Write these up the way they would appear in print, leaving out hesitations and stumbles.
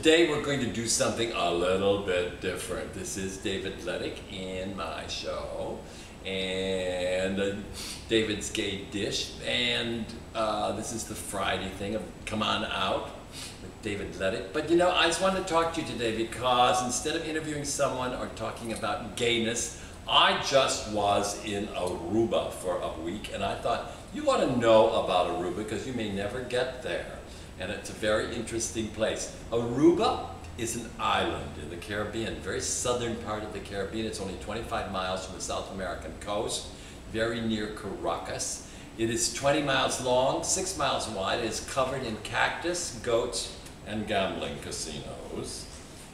Today we're going to do something a little bit different. This is David Leddick in my show, and David's Gay Dish, and this is the Friday thing of Come On Out with David Leddick. But you know, I just wanted to talk to you today because instead of interviewing someone or talking about gayness, I just was in Arrruuuba for a week, and I thought, you want to know about Arrruuuba because you may never get there. And it's a very interesting place. Arrruuuba is an island in the Caribbean, very southern part of the Caribbean. It's only 25 miles from the South American coast, very near Caracas. It is 20 miles long, 6 miles wide. It is covered in cactus, goats, and gambling casinos.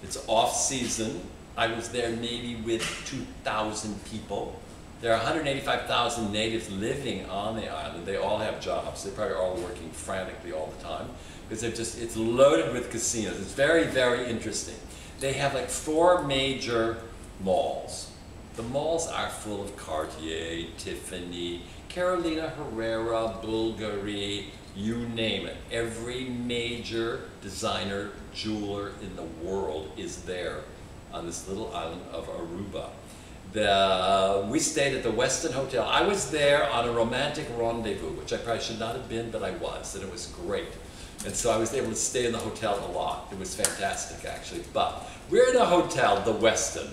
It's off-season. I was there maybe with 2,000 people. There are 185,000 natives living on the island. They all have jobs. They probably are all working frantically all the time because it's loaded with casinos. It's very, very interesting. They have like 4 major malls. The malls are full of Cartier, Tiffany, Carolina Herrera, Bulgari, you name it. Every major designer jeweler in the world is there on this little island of Arrruuuba. We stayed at the Westin Hotel. I was there on a romantic rendezvous, which I probably should not have been, but I was, and it was great. And so I was able to stay in the hotel a lot. It was fantastic, actually. But we're in a hotel, the Westin.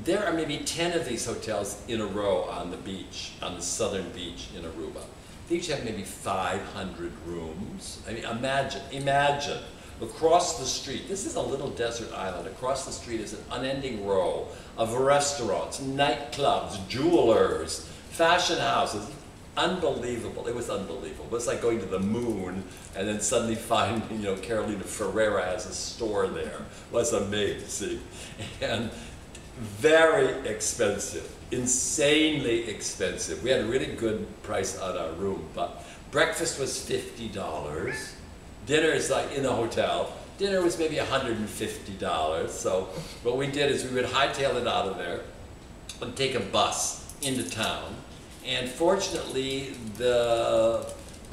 There are maybe 10 of these hotels in a row on the beach, on the southern beach in Arrruuuba. They each have maybe 500 rooms. I mean, imagine. Across the street, this is a little desert island, across the street is an unending row of restaurants, nightclubs, jewelers, fashion houses. Unbelievable. It was unbelievable. It was like going to the moon and then suddenly finding, you know, Carolina Herrera has a store there. It was amazing. And very expensive, insanely expensive. We had a really good price on our room, but breakfast was $50. Dinner is like in the hotel. Dinner was maybe $150. So what we did is we would hightail it out of there and take a bus into town. And fortunately, the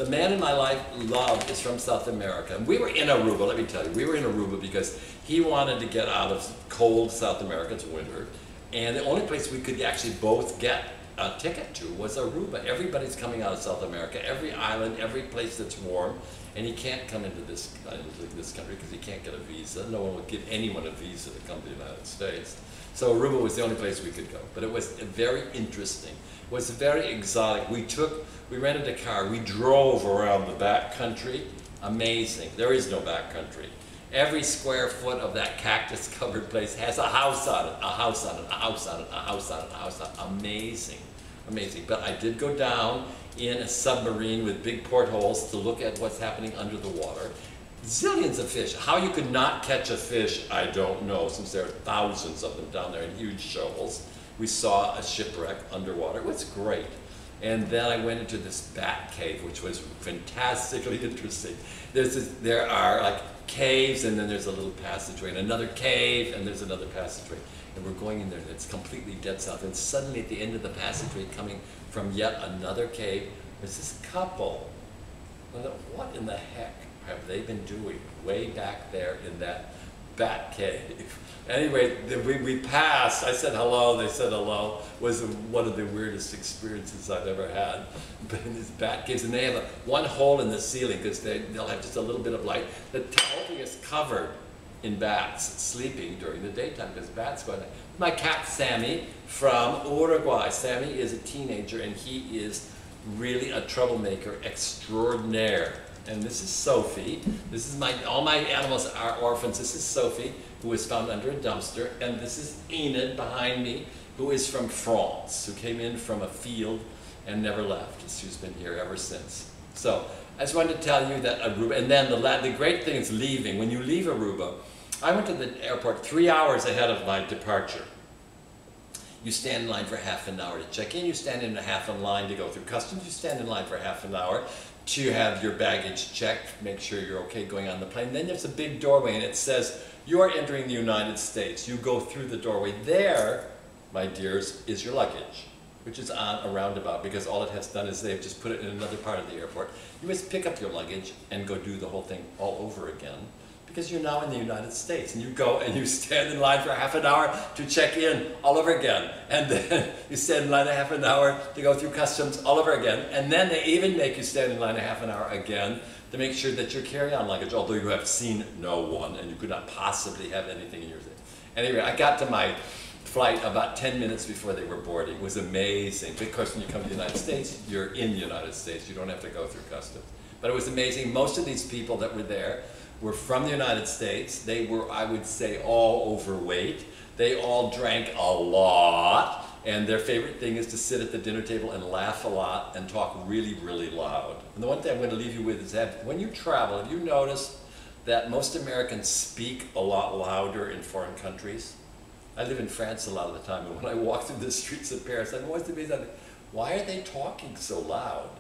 man in my life, Love, is from South America. And we were in Arrruuuba, let me tell you. We were in Arrruuuba because he wanted to get out of cold South America, it's winter. And the only place we could actually both get a ticket to was Arrruuuba. Everybody's coming out of South America, every island, every place that's warm. And he can't come into this country because he can't get a visa. No one would give anyone a visa to come to the United States. So Arrruuuba was the only place we could go. But it was very interesting. It was very exotic. We rented a car. We drove around the back country. Amazing. There is no back country. Every square foot of that cactus-covered place has a house on it, a house on it, a house on it, a house on it, a house on it. Amazing. Amazing. But I did go down in a submarine with big portholes to look at what's happening under the water. Zillions of fish. How you could not catch a fish, I don't know, since there are thousands of them down there in huge shoals. We saw a shipwreck underwater. It was great. And then I went into this bat cave, which was fantastically interesting. There are like caves, and then there's a little passageway, and another cave, and there's another passageway. And we're going in there, and it's completely dead south. And suddenly at the end of the passageway, coming from yet another cave, there's this couple. I thought, what in the heck have they been doing way back there in that bat cave? Anyway, we passed. I said hello, they said hello. It was one of the weirdest experiences I've ever had. But in these bat caves, and they have one hole in the ceiling because they'll have just a little bit of light. The whole thing is covered in bats sleeping during the daytime because bats go in there. My cat Sammy from Uruguay. Sammy is a teenager and he is really a troublemaker extraordinaire. And this is Sophie. This is all my animals are orphans. This is Sophie, who was found under a dumpster. And this is Enid behind me, who is from France, who came in from a field and never left. She's been here ever since. So I just wanted to tell you that Arrruuuba, and then the great thing is leaving. When you leave Arrruuuba, I went to the airport 3 hours ahead of my departure. You stand in line for half an hour to check in. You stand in a half in line to go through customs. You stand in line for half an hour to have your baggage checked, make sure you're okay going on the plane. Then there's a big doorway and it says, you are entering the United States. You go through the doorway. There, my dears, is your luggage, which is on a roundabout because all it has done is they've just put it in another part of the airport. You must pick up your luggage and go do the whole thing all over again Because you're now in the United States, and you go and you stand in line for half an hour to check in all over again. And then you stand in line a half an hour to go through customs all over again. And then they even make you stand in line a half an hour again to make sure that your carry-on luggage, although you have seen no one and you could not possibly have anything in your thing. Anyway, I got to my flight about 10 minutes before they were boarding. It was amazing. Because when you come to the United States, you're in the United States. You don't have to go through customs. But it was amazing. Most of these people that were there were from the United States. They were, I would say, all overweight. They all drank a lot, and their favorite thing is to sit at the dinner table and laugh a lot and talk really, really loud. And the one thing I'm going to leave you with is that when you travel, have you noticed that most Americans speak a lot louder in foreign countries? I live in France a lot of the time, and when I walk through the streets of Paris, I'm always amazed, why are they talking so loud?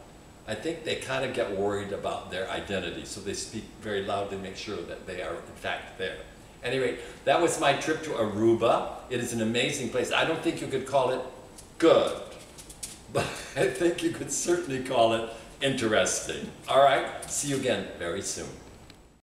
I think they kind of get worried about their identity, so they speak very loudly to make sure that they are in fact there. Anyway, that was my trip to Arrruuuba. It is an amazing place. I don't think you could call it good, but I think you could certainly call it interesting. All right, see you again very soon.